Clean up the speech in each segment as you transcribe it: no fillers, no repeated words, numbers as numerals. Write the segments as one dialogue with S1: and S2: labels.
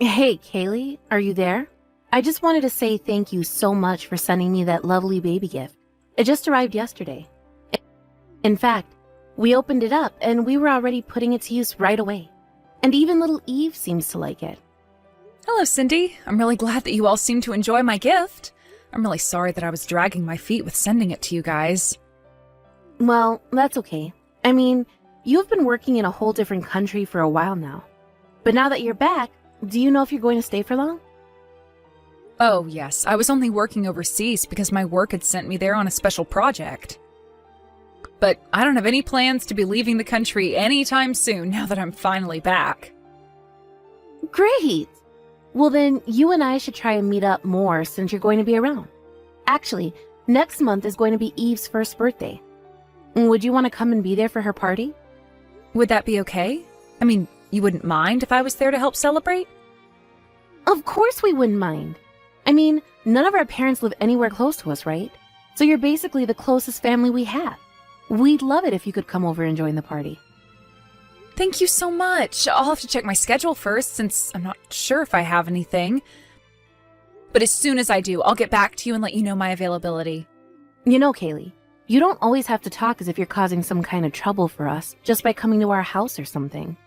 S1: Hey, Kaylee, are you there? I just wanted to say thank you so much for sending me that lovely baby gift. It just arrived yesterday. In fact, we opened it up and we were already putting it to use right away. And even little Eve seems to like it.
S2: Hello, Cindy. I'm really glad that you all seem to enjoy my gift. I'm really sorry that I was dragging my feet with sending it to you guys.
S1: Well, that's okay. I mean, you've been working in a whole different country for a while now. But now that you're back, do you know if you're going to stay for long?
S2: Oh, yes. I was only working overseas because my work had sent me there on a special project. But I don't have any plans to be leaving the country anytime soon now that I'm finally back.
S1: Great! Well then, you and I should try and meet up more since you're going to be around. Actually, next month is going to be Eve's first birthday. Would you want to come and be there for her party?
S2: Would that be okay? I mean, you wouldn't mind if I was there to help celebrate?
S1: Of course we wouldn't mind. I mean, none of our parents live anywhere close to us, right? So you're basically the closest family we have. We'd love it if you could come over and join the party.
S2: Thank you so much. I'll have to check my schedule first since I'm not sure if I have anything. But as soon as I do, I'll get back to you and let you know my availability.
S1: You know, Kaylee, you don't always have to talk as if you're causing some kind of trouble for us just by coming to our house or something.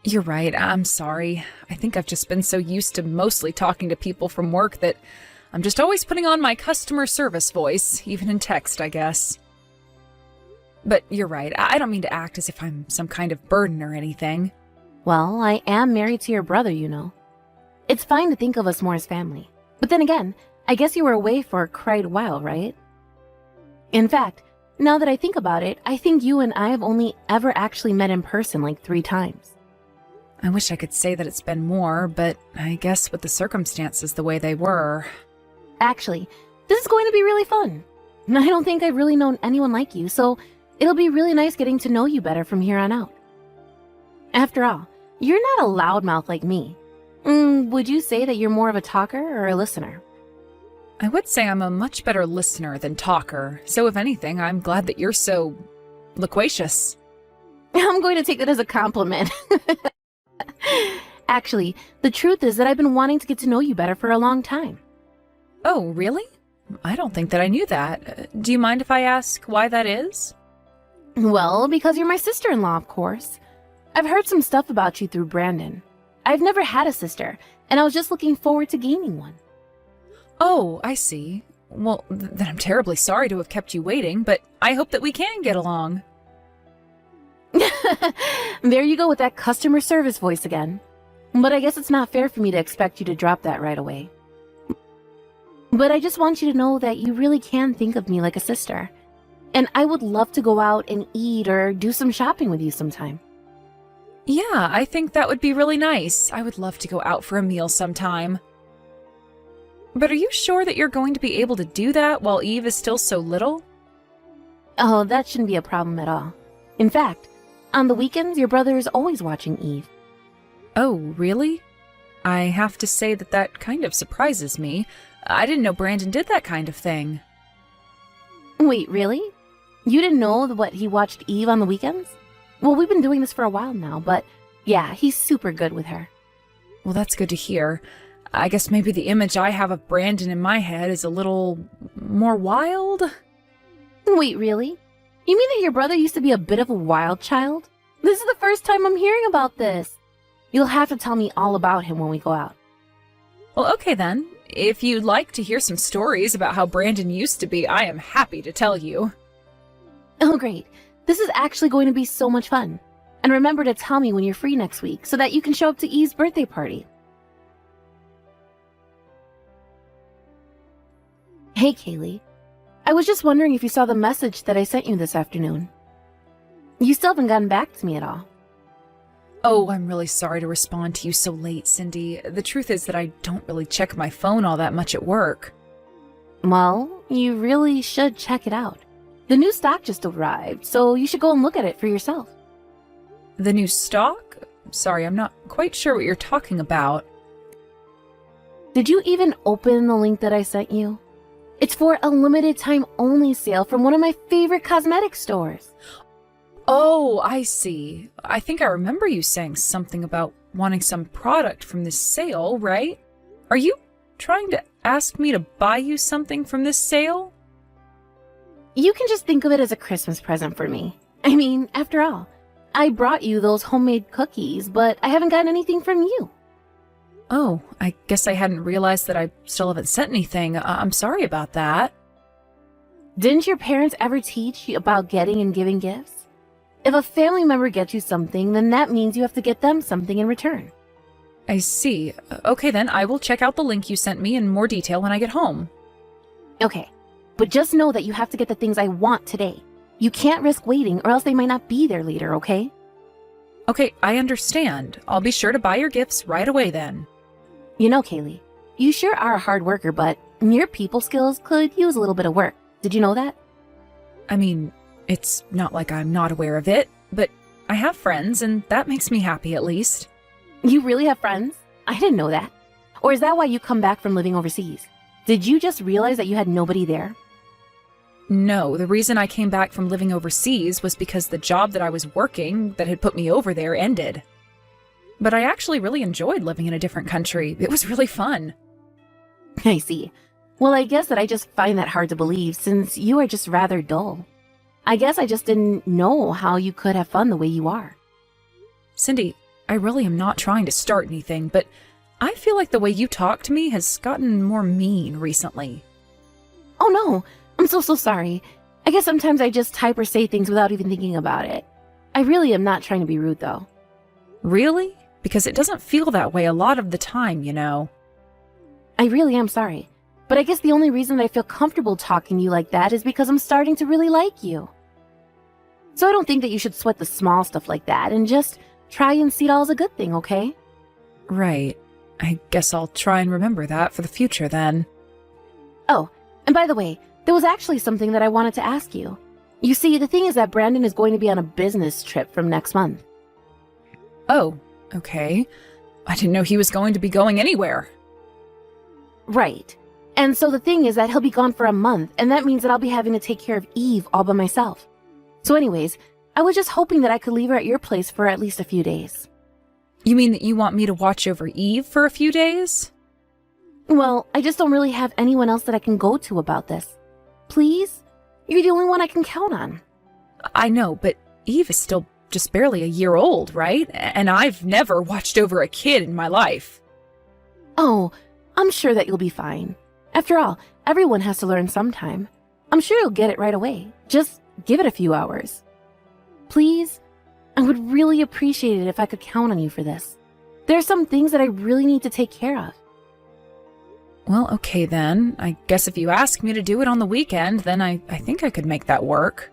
S2: You're right. I'm sorry. I think I've just been so used to mostly talking to people from work that I'm just always putting on my customer service voice, even in text, I guess. But you're right. I don't mean to act as if I'm some kind of burden or anything.
S1: Well, I am married to your brother, you know. It's fine to think of us more as family. But then again, I guess you were away for quite a while, right? In fact, now that I think about it, I think you and I have only ever actually met in person like 3 times.
S2: I wish I could say that it's been more, but I guess with the circumstances the way they were.
S1: Actually, this is going to be really fun. I don't think I've really known anyone like you, so it'll be really nice getting to know you better from here on out. After all, you're not a loudmouth like me. Would you say that you're more of a talker or a listener?
S2: I would say I'm a much better listener than talker, so if anything, I'm glad that you're so loquacious.
S1: I'm going to take that as a compliment. Actually, the truth is that I've been wanting to get to know you better for a long time.
S2: Oh, really? I don't think that I knew that. Do you mind if I ask why that is?
S1: Well, because you're my sister-in-law, of course. I've heard some stuff about you through Brandon. I've never had a sister, and I was just looking forward to gaining one.
S2: Oh, I see. Well, then I'm terribly sorry to have kept you waiting, but I hope that we can get along.
S1: There you go with that customer service voice again. But I guess it's not fair for me to expect you to drop that right away. But I just want you to know that you really can think of me like a sister. And I would love to go out and eat or do some shopping with you sometime.
S2: Yeah, I think that would be really nice. I would love to go out for a meal sometime. But are you sure that you're going to be able to do that while Eve is still so little?
S1: Oh, that shouldn't be a problem at all. In fact, on the weekends, your brother is always watching Eve.
S2: Oh, really? I have to say that that kind of surprises me. I didn't know Brandon did that kind of thing.
S1: Wait, really? You didn't know what he watched Eve on the weekends? Well, we've been doing this for a while now, but yeah, he's super good with her.
S2: Well, that's good to hear. I guess maybe the image I have of Brandon in my head is a little more wild?
S1: Wait, really? You mean that your brother used to be a bit of a wild child? This is the first time I'm hearing about this. You'll have to tell me all about him when we go out.
S2: Well, okay then. If you'd like to hear some stories about how Brandon used to be, I am happy to tell you.
S1: Oh, great. This is actually going to be so much fun. And remember to tell me when you're free next week so that you can show up to Eve's birthday party. Hey, Kaylee. I was just wondering if you saw the message that I sent you this afternoon. You still haven't gotten back to me at all.
S2: Oh, I'm really sorry to respond to you so late, Cindy. The truth is that I don't really check my phone all that much at work.
S1: Well, you really should check it out. The new stock just arrived, so you should go and look at it for yourself.
S2: The new stock? Sorry, I'm not quite sure what you're talking about.
S1: Did you even open the link that I sent you? It's for a limited time only sale from one of my favorite cosmetic stores.
S2: Oh, I see. I think I remember you saying something about wanting some product from this sale, right? Are you trying to ask me to buy you something from this sale?
S1: You can just think of it as a Christmas present for me. I mean, after all, I brought you those homemade cookies, but I haven't gotten anything from you.
S2: Oh, I guess I hadn't realized that I still haven't sent anything. I'm sorry about that.
S1: Didn't your parents ever teach you about getting and giving gifts? If a family member gets you something, then that means you have to get them something in return.
S2: I see. Okay then, I will check out the link you sent me in more detail when I get home.
S1: Okay, but just know that you have to get the things I want today. You can't risk waiting or else they might not be there later, okay?
S2: Okay, I understand. I'll be sure to buy your gifts right away then.
S1: You know, Kaylee, you sure are a hard worker, but your people skills could use a little bit of work. Did you know that?
S2: I mean, it's not like I'm not aware of it, but I have friends and that makes me happy at least.
S1: You really have friends? I didn't know that. Or is that why you come back from living overseas? Did you just realize that you had nobody there?
S2: No, the reason I came back from living overseas was because the job that I was working that had put me over there ended. But I actually really enjoyed living in a different country. It was really fun.
S1: I see. Well, I guess that I just find that hard to believe since you are just rather dull. I guess I just didn't know how you could have fun the way you are.
S2: Cindy, I really am not trying to start anything, but I feel like the way you talk to me has gotten more mean recently.
S1: Oh no, I'm so sorry. I guess sometimes I just type or say things without even thinking about it. I really am not trying to be rude though.
S2: Really? Because it doesn't feel that way a lot of the time, you know.
S1: I really am sorry. But I guess the only reason that I feel comfortable talking to you like that is because I'm starting to really like you. So I don't think that you should sweat the small stuff like that and just try and see it all as a good thing, okay?
S2: Right. I guess I'll try and remember that for the future then.
S1: Oh, and by the way, there was actually something that I wanted to ask you. You see, the thing is that Brandon is going to be on a business trip from next month.
S2: Oh, okay. I didn't know he was going to be going anywhere.
S1: Right. And so the thing is that he'll be gone for a month, and that means that I'll be having to take care of Eve all by myself. So anyways, I was just hoping that I could leave her at your place for at least a few days.
S2: You mean that you want me to watch over Eve for a few days?
S1: Well, I just don't really have anyone else that I can go to about this. Please? You're the only one I can count on.
S2: I know, but Eve is still just barely a year old, right? And I've never watched over a kid in my life.
S1: Oh, I'm sure that you'll be fine. After all, everyone has to learn sometime. I'm sure you'll get it right away. Just give it a few hours. Please? I would really appreciate it if I could count on you for this. There are some things that I really need to take care of.
S2: Well, okay then. I guess if you ask me to do it on the weekend, then I think I could make that work.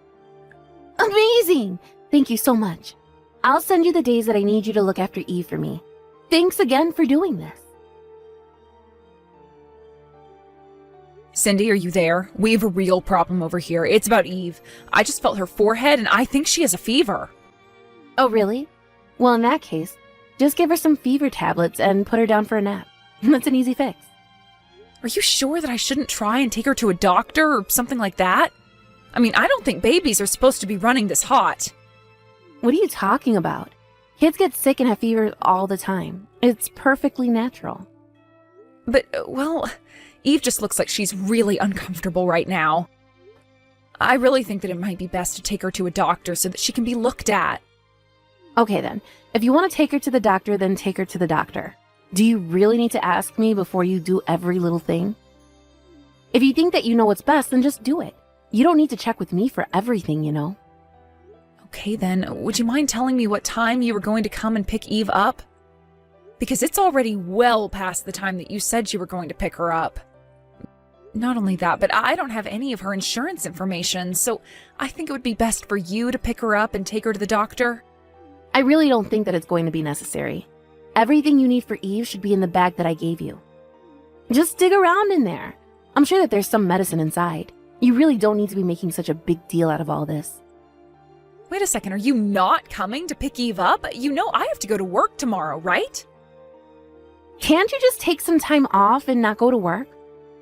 S1: Amazing! Thank you so much. I'll send you the days that I need you to look after Eve for me. Thanks again for doing this.
S2: Cindy, are you there? We have a real problem over here. It's about Eve. I just felt her forehead and I think she has a fever.
S1: Oh, really? Well, in that case, just give her some fever tablets and put her down for a nap. That's an easy fix.
S2: Are you sure that I shouldn't try and take her to a doctor or something like that? I mean, I don't think babies are supposed to be running this hot.
S1: What are you talking about? Kids get sick and have fevers all the time. It's perfectly natural.
S2: But, well, Eve just looks like she's really uncomfortable right now. I really think that it might be best to take her to a doctor so that she can be looked at.
S1: Okay then, if you want to take her to the doctor, then take her to the doctor. Do you really need to ask me before you do every little thing? If you think that you know what's best, then just do it. You don't need to check with me for everything, you know.
S2: Okay then, would you mind telling me what time you were going to come and pick Eve up? Because it's already well past the time that you said you were going to pick her up. Not only that, but I don't have any of her insurance information, so I think it would be best for you to pick her up and take her to the doctor.
S1: I really don't think that it's going to be necessary. Everything you need for Eve should be in the bag that I gave you. Just dig around in there. I'm sure that there's some medicine inside. You really don't need to be making such a big deal out of all this.
S2: Wait a second, are you not coming to pick Eve up? You know I have to go to work tomorrow, right?
S1: Can't you just take some time off and not go to work?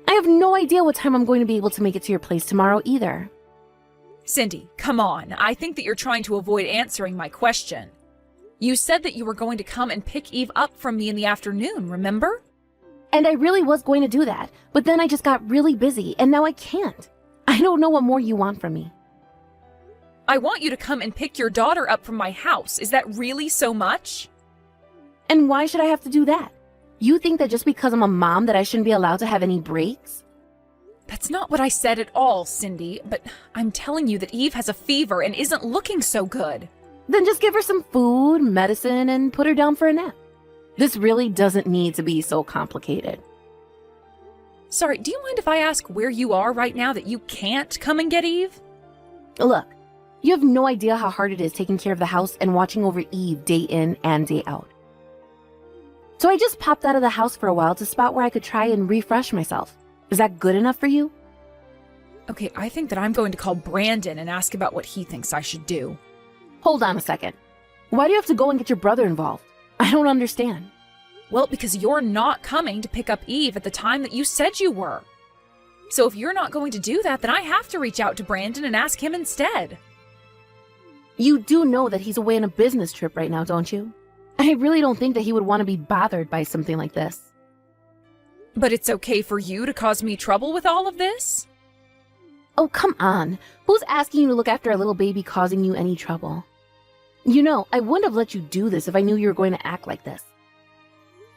S1: I have no idea what time I'm going to be able to make it to your place tomorrow either.
S2: Cindy, come on. I think that you're trying to avoid answering my question. You said that you were going to come and pick Eve up from me in the afternoon, remember?
S1: And I really was going to do that, but then I just got really busy, and now I can't. I don't know what more you want from me.
S2: I want you to come and pick your daughter up from my house. Is that really so much?
S1: And why should I have to do that? You think that just because I'm a mom that I shouldn't be allowed to have any breaks?
S2: That's not what I said at all, Cindy, but I'm telling you that Eve has a fever and isn't looking so good.
S1: Then just give her some food, medicine, and put her down for a nap. This really doesn't need to be so complicated.
S2: Sorry, do you mind if I ask where you are right now that you can't come and get Eve?
S1: Look, you have no idea how hard it is taking care of the house and watching over Eve day in and day out. So I just popped out of the house for a while to spot where I could try and refresh myself. Is that good enough for you?
S2: Okay, I think that I'm going to call Brandon and ask about what he thinks I should do.
S1: Hold on a second. Why do you have to go and get your brother involved? I don't understand.
S2: Well, because you're not coming to pick up Eve at the time that you said you were. So if you're not going to do that, then I have to reach out to Brandon and ask him instead.
S1: You do know that he's away on a business trip right now, don't you? I really don't think that he would want to be bothered by something like this.
S2: But it's okay for you to cause me trouble with all of this?
S1: Oh, come on. Who's asking you to look after a little baby causing you any trouble? You know, I wouldn't have let you do this if I knew you were going to act like this.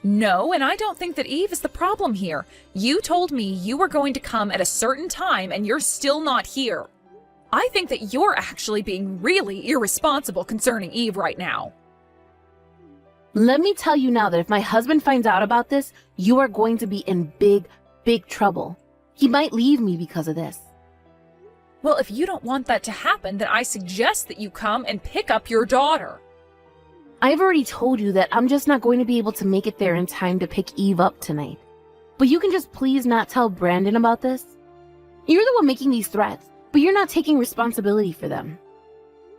S2: No, and I don't think that Eve is the problem here. You told me you were going to come at a certain time and you're still not here. I think that you're actually being really irresponsible concerning Eve right now.
S1: Let me tell you now that if my husband finds out about this, you are going to be in big, big trouble. He might leave me because of this.
S2: Well, if you don't want that to happen, then I suggest that you come and pick up your daughter.
S1: I've already told you that I'm just not going to be able to make it there in time to pick Eve up tonight. But you can just please not tell Brandon about this? You're the one making these threats, but you're not taking responsibility for them.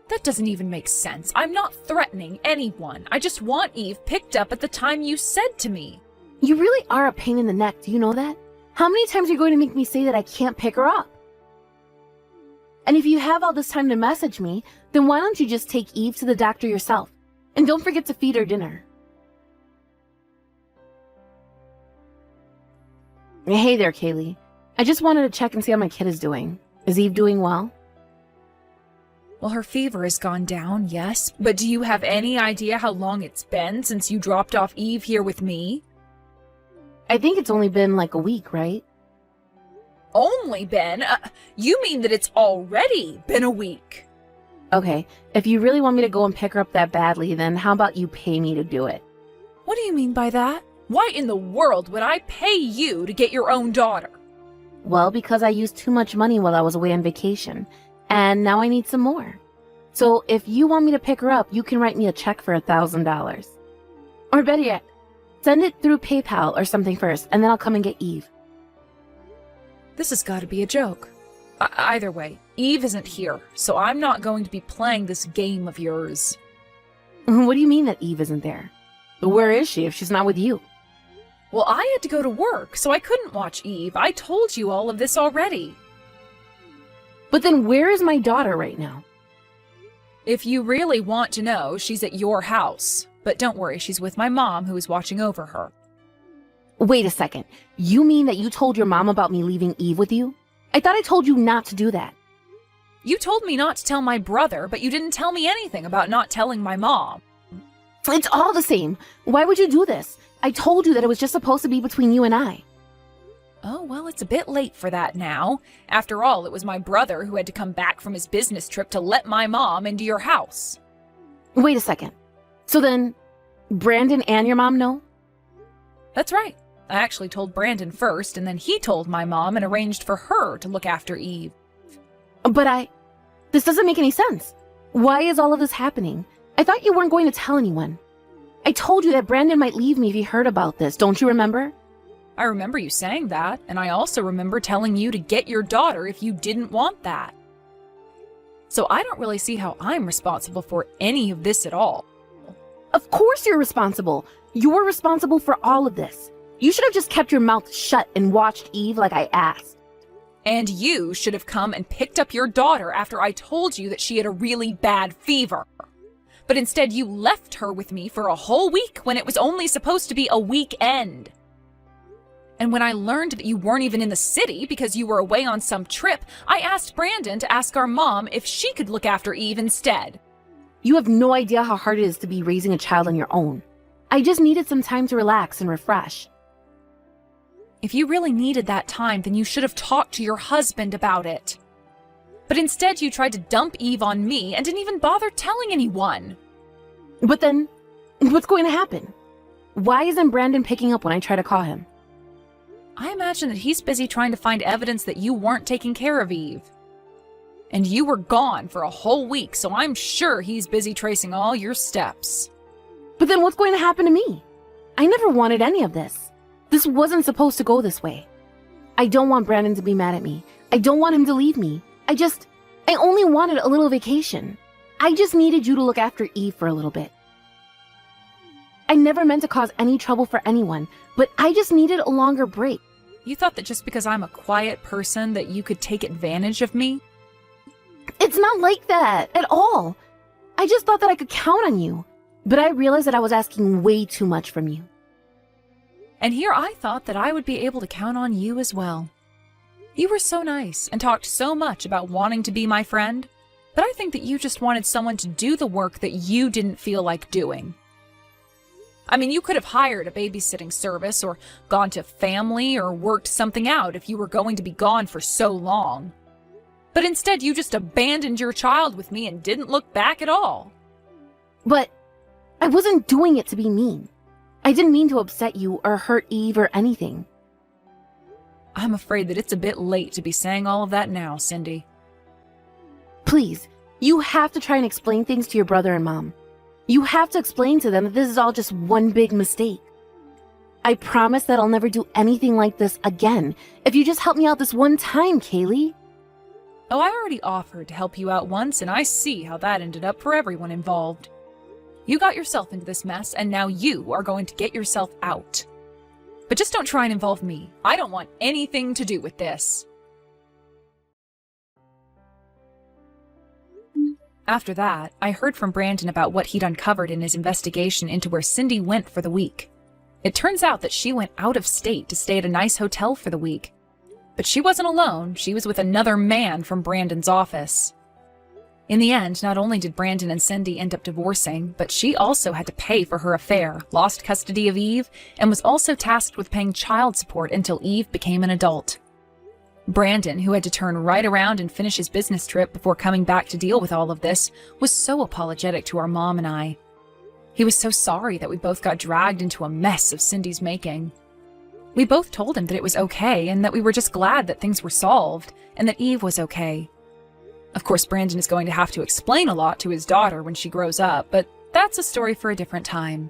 S2: That doesn't even make sense. I'm not threatening anyone. I just want Eve picked up at the time you said to me.
S1: You really are a pain in the neck, do you know that? How many times are you going to make me say that I can't pick her up? And if you have all this time to message me, then why don't you just take Eve to the doctor yourself? And don't forget to feed her dinner. Hey there, Kaylee. I just wanted to check and see how my kid is doing. Is Eve doing well?
S2: Well, her fever has gone down, yes. But do you have any idea how long it's been since you dropped off Eve here with me?
S1: I think it's only been like a week, right?
S2: Only been? You mean that it's already been a week?
S1: Okay, if you really want me to go and pick her up that badly, then how about you pay me to do it?
S2: What do you mean by that? Why in the world would I pay you to get your own daughter?
S1: Well, because I used too much money while I was away on vacation, and now I need some more. So if you want me to pick her up, you can write me a check for $1,000. Or better yet, send it through PayPal or something first, and then I'll come and get Eve.
S2: This has got to be a joke. Either way, Eve isn't here, so I'm not going to be playing this game of yours.
S1: What do you mean that Eve isn't there? Where is she if she's not with you?
S2: Well, I had to go to work, so I couldn't watch Eve. I told you all of this already.
S1: But then where is my daughter right now?
S2: If you really want to know, she's at your house. But don't worry, she's with my mom, who is watching over her.
S1: Wait a second. You mean that you told your mom about me leaving Eve with you? I thought I told you not to do that.
S2: You told me not to tell my brother, but you didn't tell me anything about not telling my mom.
S1: It's all the same. Why would you do this? I told you that it was just supposed to be between you and I.
S2: Oh, well, it's a bit late for that now. After all, it was my brother who had to come back from his business trip to let my mom into your house.
S1: Wait a second. So then, Brandon and your mom know?
S2: That's right. I actually told Brandon first, and then he told my mom and arranged for her to look after Eve.
S1: But this doesn't make any sense. Why is all of this happening? I thought you weren't going to tell anyone. I told you that Brandon might leave me if he heard about this, don't you remember?
S2: I remember you saying that, and I also remember telling you to get your daughter if you didn't want that. So I don't really see how I'm responsible for any of this at all.
S1: Of course you're responsible. You're responsible for all of this. You should have just kept your mouth shut and watched Eve like I asked.
S2: And you should have come and picked up your daughter after I told you that she had a really bad fever. But instead you left her with me for a whole week when it was only supposed to be a weekend. And when I learned that you weren't even in the city because you were away on some trip, I asked Brandon to ask our mom if she could look after Eve instead.
S1: You have no idea how hard it is to be raising a child on your own. I just needed some time to relax and refresh.
S2: If you really needed that time, then you should have talked to your husband about it. But instead you tried to dump Eve on me and didn't even bother telling anyone.
S1: But then, what's going to happen? Why isn't Brandon picking up when I try to call him?
S2: I imagine that he's busy trying to find evidence that you weren't taking care of Eve. And you were gone for a whole week, so I'm sure he's busy tracing all your steps.
S1: But then what's going to happen to me? I never wanted any of this. This wasn't supposed to go this way. I don't want Brandon to be mad at me. I don't want him to leave me. I only wanted a little vacation. I just needed you to look after Eve for a little bit. I never meant to cause any trouble for anyone, but I just needed a longer break.
S2: You thought that just because I'm a quiet person that you could take advantage of me?
S1: It's not like that at all. I just thought that I could count on you, but I realized that I was asking way too much from you.
S2: And here I thought that I would be able to count on you as well. You were so nice and talked so much about wanting to be my friend, but I think that you just wanted someone to do the work that you didn't feel like doing. I mean, you could have hired a babysitting service or gone to family or worked something out if you were going to be gone for so long. But instead, you just abandoned your child with me and didn't look back at all.
S1: But I wasn't doing it to be mean. I didn't mean to upset you or hurt Eve or anything.
S2: I'm afraid that it's a bit late to be saying all of that now, Cindy.
S1: Please, you have to try and explain things to your brother and mom. You have to explain to them that this is all just one big mistake. I promise that I'll never do anything like this again if you just help me out this one time, Kaylee.
S2: Oh, I already offered to help you out once, and I see how that ended up for everyone involved. You got yourself into this mess, and now you are going to get yourself out. But just don't try and involve me. I don't want anything to do with this. After that, I heard from Brandon about what he'd uncovered in his investigation into where Cindy went for the week. It turns out that she went out of state to stay at a nice hotel for the week. But she wasn't alone, she was with another man from Brandon's office. In the end, not only did Brandon and Cindy end up divorcing, but she also had to pay for her affair, lost custody of Eve, and was also tasked with paying child support until Eve became an adult. Brandon, who had to turn right around and finish his business trip before coming back to deal with all of this, was so apologetic to our mom and I. He was so sorry that we both got dragged into a mess of Cindy's making. We both told him that it was okay and that we were just glad that things were solved and that Eve was okay. Of course, Brandon is going to have to explain a lot to his daughter when she grows up, but that's a story for a different time.